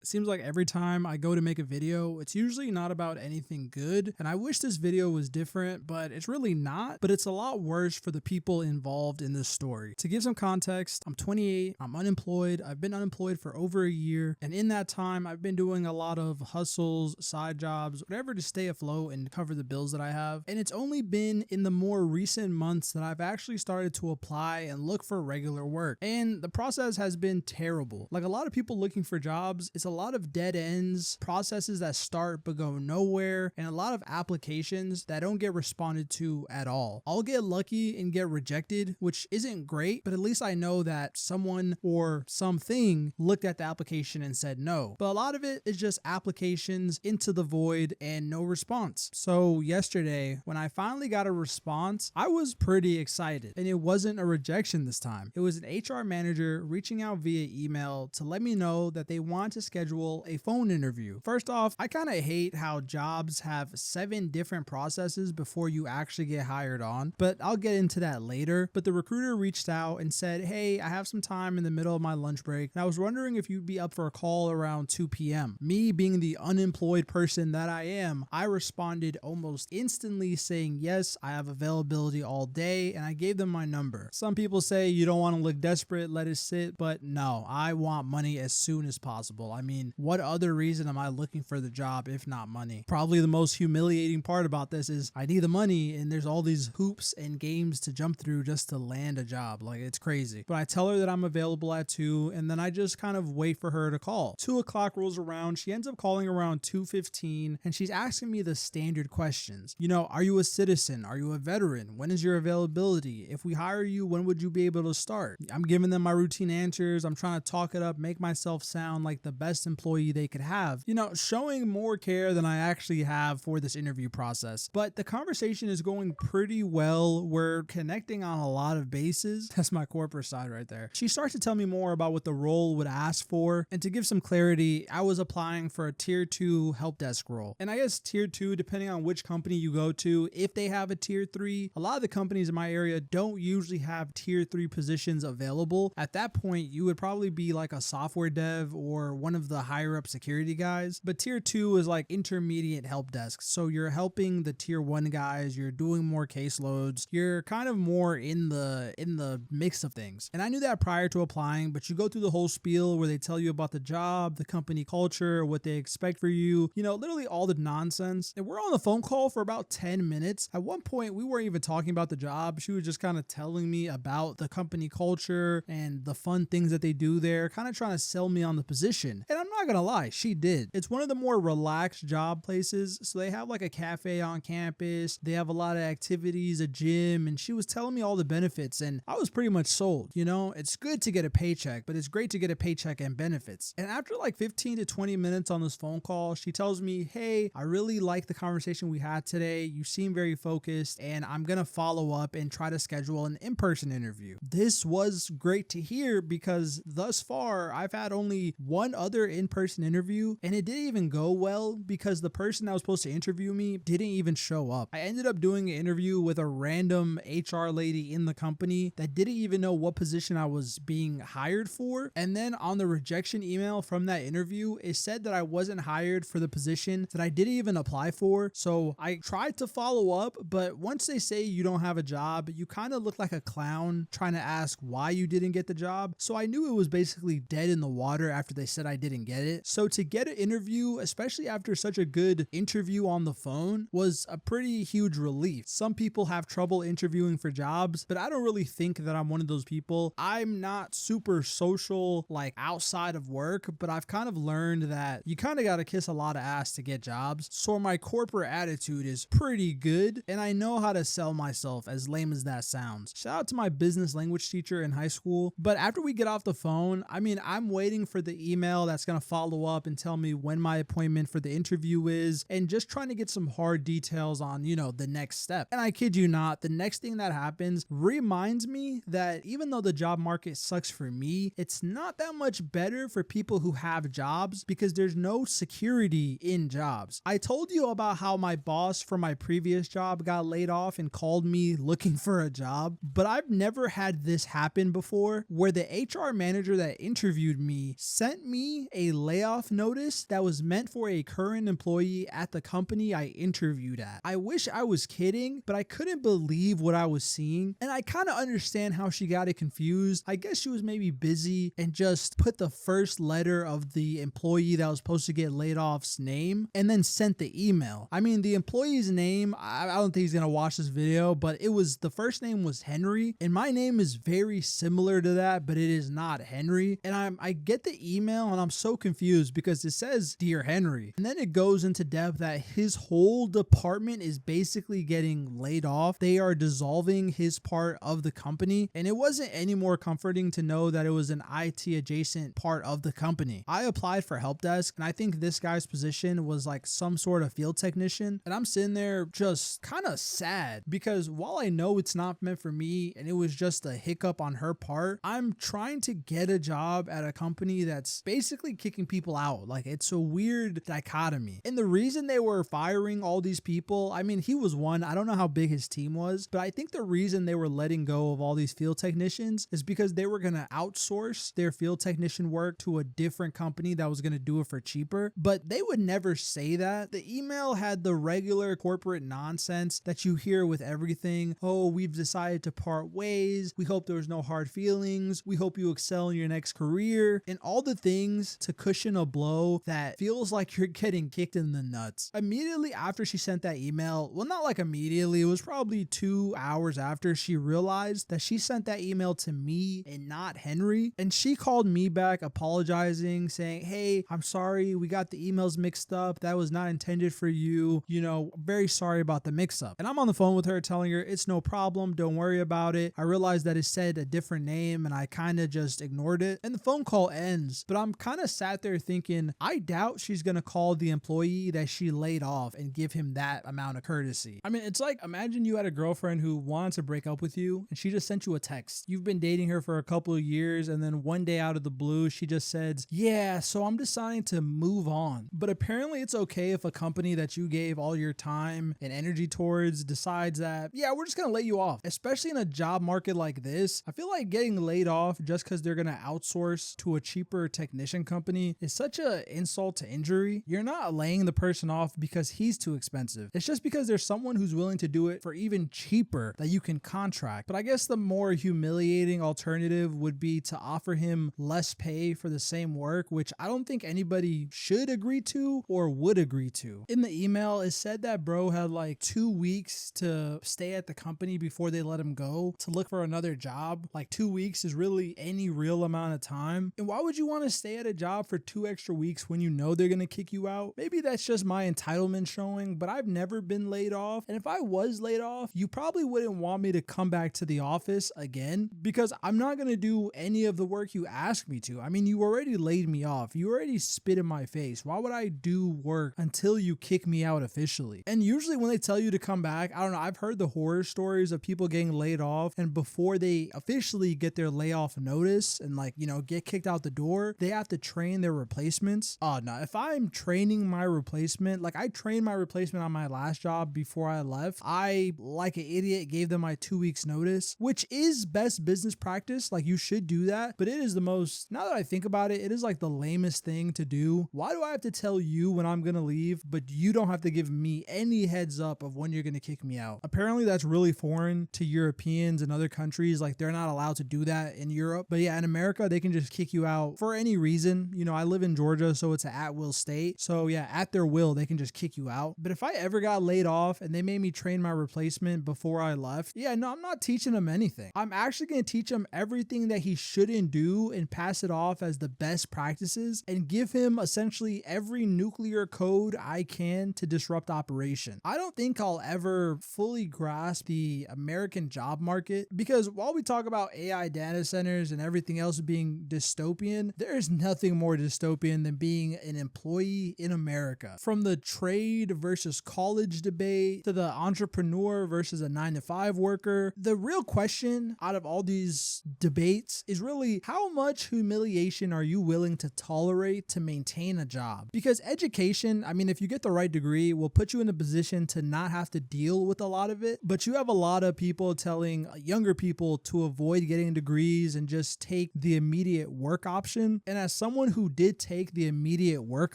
It seems like every time I go to make a video, it's usually not about anything good, and I wish this video was different, but it's really not, but it's a lot worse for the people involved in this story. To give some context, I'm 28, I'm unemployed, I've been unemployed for over a year, and in that time, I've been doing a lot of hustles, side jobs, whatever to stay afloat and cover the bills that I have, and it's only been in the more recent months that I've actually started to apply and look for regular work, and the process has been terrible. Like a lot of people looking for jobs, it's a lot of dead ends, processes that start but go nowhere, and a lot of applications that don't get responded to at all. I'll get lucky and get rejected, which isn't great, but at least I know that someone or something looked at the application and said no. But a lot of it is just applications into the void and no response. So yesterday, when I finally got a response, I was pretty excited, and it wasn't a rejection this time. It was an HR manager reaching out via email to let me know that they want to schedule a phone interview. First off, I kind of hate how jobs have 7 different processes before you actually get hired on, but I'll get into that later. But the recruiter reached out and said, hey, I have some time in the middle of my lunch break, and I was wondering if you'd be up for a call around 2 p.m. Me being the unemployed person that I am, I responded almost instantly saying, yes, I have availability all day, and I gave them my number. Some people say you don't want to look desperate, let it sit, but no, I want money as soon as possible. I mean, what other reason am I looking for the job if not money? Probably the most humiliating part about this is I need the money, and there's all these hoops and games to jump through just to land a job. Like, it's crazy. But I tell her that I'm available at 2, and then I just kind of wait for her to call. 2 o'clock rolls around. She ends up calling around 2:15, and she's asking me the standard questions. You know, are you a citizen? Are you a veteran? When is your availability? If we hire you, when would you be able to start? I'm giving them my routine answers. I'm trying to talk it up, make myself sound like the best employee they could have, you know, showing more care than I actually have for this interview process. But the conversation is going pretty well. We're connecting on a lot of bases. That's my corporate side right there. She starts to tell me more about what the role would ask for. And to give some clarity, I was applying for a tier 2 help desk role. And I guess tier 2, depending on which company you go to, if they have a tier 3, a lot of the companies in my area don't usually have tier 3 positions available. At that point, you would probably be like a software dev or one of the higher up security guys. But tier 2 is like intermediate help desk. So you're helping the tier 1 guys, you're doing more caseloads, you're kind of more in the mix of things. And I knew that prior to applying, but you go through the whole spiel where they tell you about the job, the company culture, what they expect for you, you know, literally all the nonsense. And we're on the phone call for about 10 minutes. At one point, we weren't even talking about the job. She was just kind of telling me about the company culture and the fun things that they do there, kind of trying to sell me on the position. And I'm not gonna lie, she did. It's one of the more relaxed job places. So they have like a cafe on campus. They have a lot of activities, a gym, and she was telling me all the benefits, and I was pretty much sold. You know, it's good to get a paycheck, but it's great to get a paycheck and benefits. And after like 15 to 20 minutes on this phone call, she tells me, hey, I really like the conversation we had today. You seem very focused, and I'm gonna follow up and try to schedule an in-person interview. This was great to hear because thus far I've had only one other in-person interview, and it didn't even go well because the person that was supposed to interview me didn't even show up. I ended up doing an interview with a random HR lady in the company that didn't even know what position I was being hired for. And then on the rejection email from that interview, it said that I wasn't hired for the position that I didn't even apply for. So I tried to follow up, but once they say you don't have a job, you kind of look like a clown trying to ask why you didn't get the job. So I knew it was basically dead in the water after they said I didn't get it. So to get an interview, especially after such a good interview on the phone, was a pretty huge relief. Some people have trouble interviewing for jobs, but I don't really think that I'm one of those people. I'm not super social like outside of work, but I've kind of learned that you kind of got to kiss a lot of ass to get jobs. So my corporate attitude is pretty good, and I know how to sell myself, as lame as that sounds. Shout out to my business language teacher in high school. But after we get off the phone, I mean, I'm waiting for the email that's going to follow up and tell me when my appointment for the interview is, and just trying to get some hard details on, you know, the next step. And I kid you not, the next thing that happens reminds me that even though the job market sucks for me, it's not that much better for people who have jobs because there's no security in jobs. I told you about how my boss from my previous job got laid off and called me looking for a job, but I've never had this happen before where the HR manager that interviewed me sent me a layoff notice that was meant for a current employee at the company I interviewed at. I wish I was kidding, but I couldn't believe what I was seeing, and I kind of understand how she got it confused. I guess she was maybe busy and just put the first letter of the employee that was supposed to get laid off's name and then sent the email. I mean, the employee's name, I don't think he's gonna watch this video, but the first name was Henry, and my name is very similar to that, but it is not Henry. And I get the email and I'm so confused because it says Dear Henry, and then it goes into depth that his whole department is basically getting laid off. They are dissolving his part of the company, and it wasn't any more comforting to know that it was an IT adjacent part of the company. I applied for help desk, and I think this guy's position was like some sort of field technician, and I'm sitting there just kind of sad because while I know it's not meant for me and it was just a hiccup on her part, I'm trying to get a job at a company that's basically kicking people out. Like, it's a weird dichotomy. And the reason they were firing all these people, I mean, he was one, I don't know how big his team was, but I think the reason they were letting go of all these field technicians is because they were going to outsource their field technician work to a different company that was going to do it for cheaper. But they would never say that. The email had the regular corporate nonsense that you hear with everything. Oh, we've decided to part ways. We hope there's no hard feelings. We hope you excel in your next career, and all the things to cushion a blow that feels like you're getting kicked in the nuts. Immediately after she sent that email, well, not like immediately, it was probably 2 hours after, she realized that she sent that email to me and not Henry. And she called me back apologizing, saying, hey, I'm sorry, we got the emails mixed up. That was not intended for you. You know, very sorry about the mix up. And I'm on the phone with her telling her it's no problem. Don't worry about it. I realized that it said a different name and I kind of just ignored it. And the phone call ends, but I'm kind of sat there thinking, I doubt she's going to call the employee that she laid off and give him that amount of courtesy. I mean, it's like, imagine you had a girlfriend who wanted to break up with you and she just sent you a text. You've been dating her for a couple of years, and then one day out of the blue, she just says, yeah, so I'm deciding to move on. But apparently it's okay if a company that you gave all your time and energy towards decides that, yeah, we're just going to lay you off. Especially in a job market like this, I feel like getting laid off just because they're going to outsource to a cheaper technician company is such an insult to injury. You're not laying the person off because he's too expensive. It's just because there's someone who's willing to do it for even cheaper that you can contract. But I guess the more humiliating alternative would be to offer him less pay for the same work, which I don't think anybody should agree to or would agree to. In the email, it said that bro had like 2 weeks to stay at the company before they let him go to look for another job. Like 2 weeks is really any real amount of time. And why would you want to stay at a job for 2 extra weeks when you know they're going to kick you out? Maybe that's just my entitlement showing, but I've never been laid off. And if I was laid off, you probably wouldn't want me to come back to the office again because I'm not going to do any of the work you asked me to. I mean, you already laid me off. You already spit in my face. Why would I do work until you kick me out officially? And usually when they tell you to come back, I don't know, I've heard the horror stories of people getting laid off, and before they officially get their layoff notice and like, you know, get kicked out the door, they have to train their replacements. Oh no, if I'm training my replacement, like I trained my replacement on my last job before I left, I, like an idiot, gave them my 2 weeks notice, which is best business practice. Like you should do that, but it is the most, now that I think about it, it is like the lamest thing to do. Why do I have to tell you when I'm gonna leave, but you don't have to give me any heads up of when you're gonna kick me out? Apparently that's really foreign to Europeans and other countries. Like they're not allowed to do that in Europe. But yeah, in America, they can just kick you out for any reason. You know, I live in Georgia, so it's an at-will state. So yeah, at their will, they can just kick you out. But if I ever got laid off and they made me train my replacement before I left, yeah, no, I'm not teaching him anything. I'm actually going to teach him everything that he shouldn't do and pass it off as the best practices and give him essentially every nuclear code I can to disrupt operation. I don't think I'll ever fully grasp the American job market because while we talk about AI data centers and everything else being dystopian, there is nothing more dystopian than being an employee in America. From the trade versus college debate to the entrepreneur versus a 9-to-5 worker, the real question out of all these debates is really how much humiliation are you willing to tolerate to maintain a job? Because education, I mean, if you get the right degree, will put you in a position to not have to deal with a lot of it. But you have a lot of people telling younger people to avoid getting degrees and just take the immediate work option. And as someone someone who did take the immediate work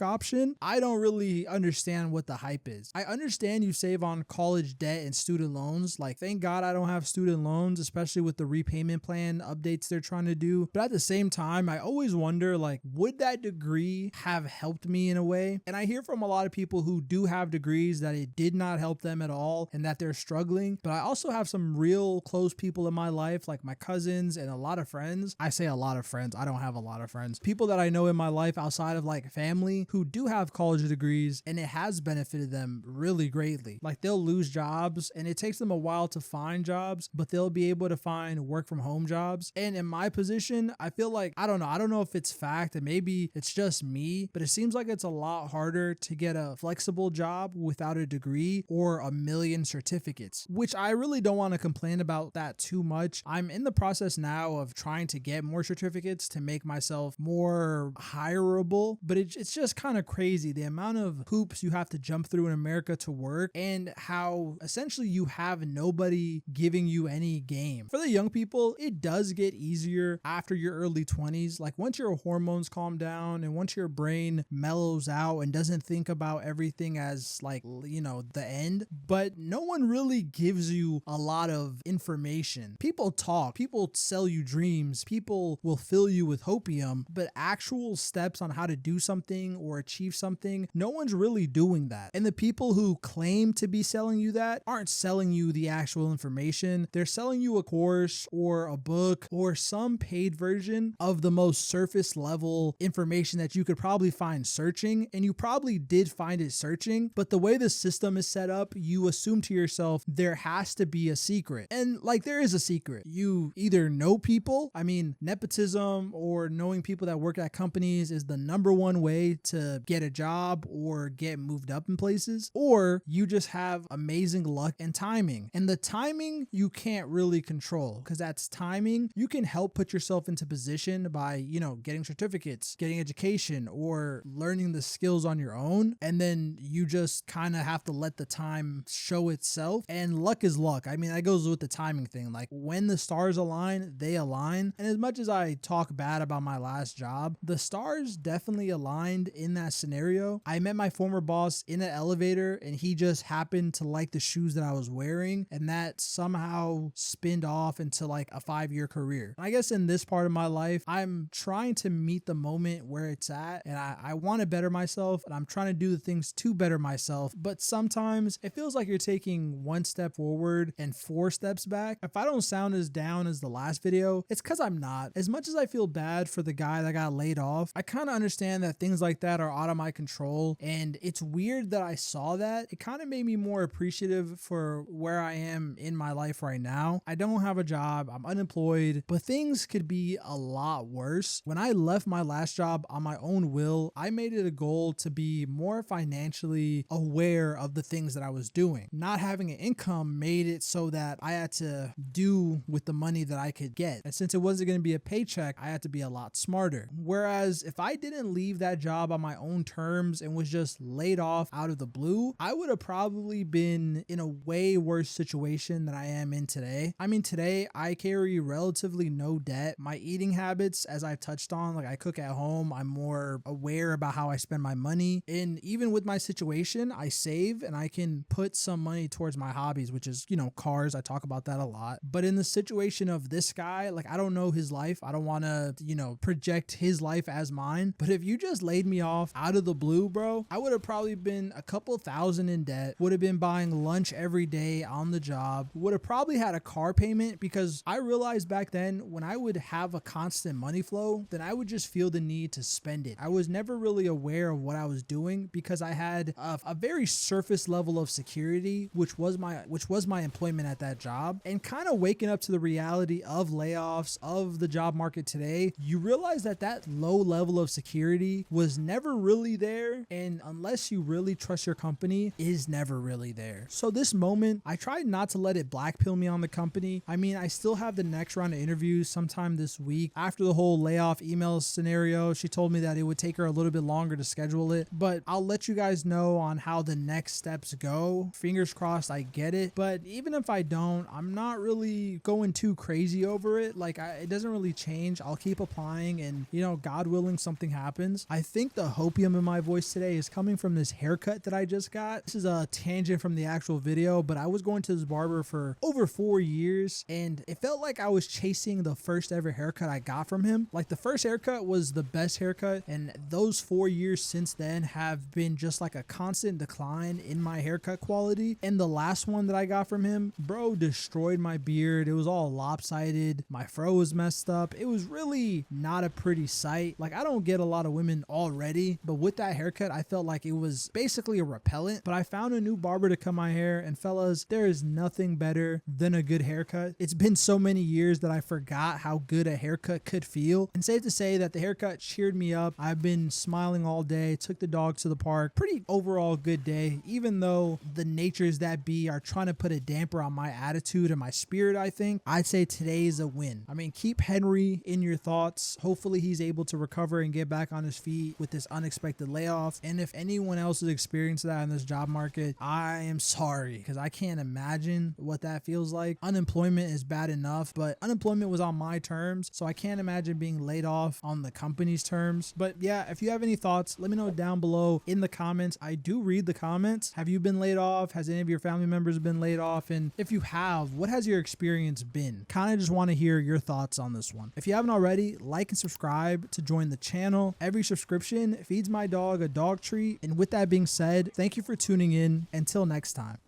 option, I don't really understand what the hype is. I understand you save on college debt and student loans. Like, thank God I don't have student loans, especially with the repayment plan updates they're trying to do. But at the same time, I always wonder, like, would that degree have helped me in a way? And I hear from a lot of people who do have degrees that it did not help them at all and that they're struggling. But I also have some real close people in my life, like my cousins and a lot of friends. I say a lot of friends. I don't have a lot of friends. People that I know in my life outside of like family who do have college degrees, and it has benefited them really greatly. Like, they'll lose jobs and it takes them a while to find jobs, but they'll be able to find work from home jobs. And in my position, I feel like, I don't know if it's fact and maybe it's just me, but it seems like it's a lot harder to get a flexible job without a degree or a million certificates, which I really don't want to complain about that too much. I'm in the process now of trying to get more certificates to make myself more hireable, but it's just kind of crazy the amount of hoops you have to jump through in America to work, and how essentially you have nobody giving you any game. For the young people, it does get easier after your early 20s. Like, once your hormones calm down and once your brain mellows out and doesn't think about everything as like, you know, the end, but no one really gives you a lot of information. People talk, people sell you dreams, people will fill you with hopium, but actual steps on how to do something or achieve something, no one's really doing that. And the people who claim to be selling you that aren't selling you the actual information. They're selling you a course or a book or some paid version of the most surface level information that you could probably find searching, and you probably did find it searching, but the way the system is set up, you assume to yourself there has to be a secret. And like, there is a secret. You either know people, I mean, nepotism or knowing people that work at companies is the number one way to get a job or get moved up in places, or you just have amazing luck and timing. And the timing you can't really control, because that's timing. You can help put yourself into position by, you know, getting certificates, getting education, or learning the skills on your own. And then you just kind of have to let the time show itself. And luck is luck. I mean, that goes with the timing thing. Like, when the stars align, they align. And as much as I talk bad about my last job, the stars definitely aligned in that scenario. I met my former boss in an elevator, and he just happened to like the shoes that I was wearing, and that somehow spinned off into like a 5-year career. And I guess in this part of my life, I'm trying to meet the moment where it's at, and I want to better myself, and I'm trying to do the things to better myself. But sometimes it feels like you're taking one step forward and 4 steps back. If I don't sound as down as the last video, it's because I'm not. As much as I feel bad for the guy that got laid off, I kind of understand that things like that are out of my control, and it's weird that I saw that. It kind of made me more appreciative for where I am in my life right now. I don't have a job, I'm unemployed, but things could be a lot worse. When I left my last job on my own will, I made it a goal to be more financially aware of the things that I was doing. Not having an income made it so that I had to do with the money that I could get. And since it wasn't going to be a paycheck, I had to be a lot smarter. Whereas if I didn't leave that job on my own terms and was just laid off out of the blue, I would have probably been in a way worse situation than I am in today. I mean, today I carry relatively no debt. My eating habits, as I touched on, like, I cook at home. I'm more aware about how I spend my money. And even with my situation, I save and I can put some money towards my hobbies, which is, you know, cars. I talk about that a lot. But in the situation of this guy, like, I don't know his life. I don't want to, you know, project his life as mine. But if you just laid me off out of the blue, bro, I would have probably been a couple thousand in debt, would have been buying lunch every day on the job, would have probably had a car payment, because I realized back then when I would have a constant money flow, then I would just feel the need to spend it. I was never really aware of what I was doing because I had a very surface level of security, which was my employment at that job. And kind of waking up to the reality of layoffs, of the job market today, you realize that that low level of security was never really there, and unless you really trust your company, is never really there. So this moment, I tried not to let it blackpill me on the company. I mean, I still have the next round of interviews sometime this week. After the whole layoff email scenario, she told me that it would take her a little bit longer to schedule it, but I'll let you guys know on how the next steps go. Fingers crossed I get it, but even if I don't, I'm not really going too crazy over it. Like, it doesn't really change. I'll keep applying, and, you know, God God willing, something happens. I think the hopium in my voice today is coming from this haircut that I just got. This is a tangent from the actual video, but I was going to this barber for over 4 years, and it felt like I was chasing the first ever haircut I got from him. Like, the first haircut was the best haircut, and those 4 years since then have been just like a constant decline in my haircut quality. And the last one that I got from him, bro, destroyed my beard. It was all lopsided. My fro was messed up. It was really not a pretty sight. Like, I don't get a lot of women already, but with that haircut, I felt like it was basically a repellent. But I found a new barber to cut my hair, and fellas, there is nothing better than a good haircut. It's been so many years that I forgot how good a haircut could feel. And safe to say that the haircut cheered me up. I've been smiling all day, took the dog to the park. Pretty overall good day, even though the natures that be are trying to put a damper on my attitude and my spirit. I think I'd say today's a win. I mean, keep Henry in your thoughts. Hopefully he's able to recover and get back on his feet with this unexpected layoff. And if anyone else has experienced that in this job market, I am sorry, because I can't imagine what that feels like. Unemployment is bad enough, but unemployment was on my terms, so I can't imagine being laid off on the company's terms. But yeah, if you have any thoughts, let me know down below in the comments. I do read the comments. Have you been laid off? Has any of your family members been laid off? And if you have, what has your experience been? Kind of just want to hear your thoughts on this one. If you haven't already, like and subscribe to join the channel. Every subscription feeds my dog a dog treat. And with that being said, thank you for tuning in. Until next time.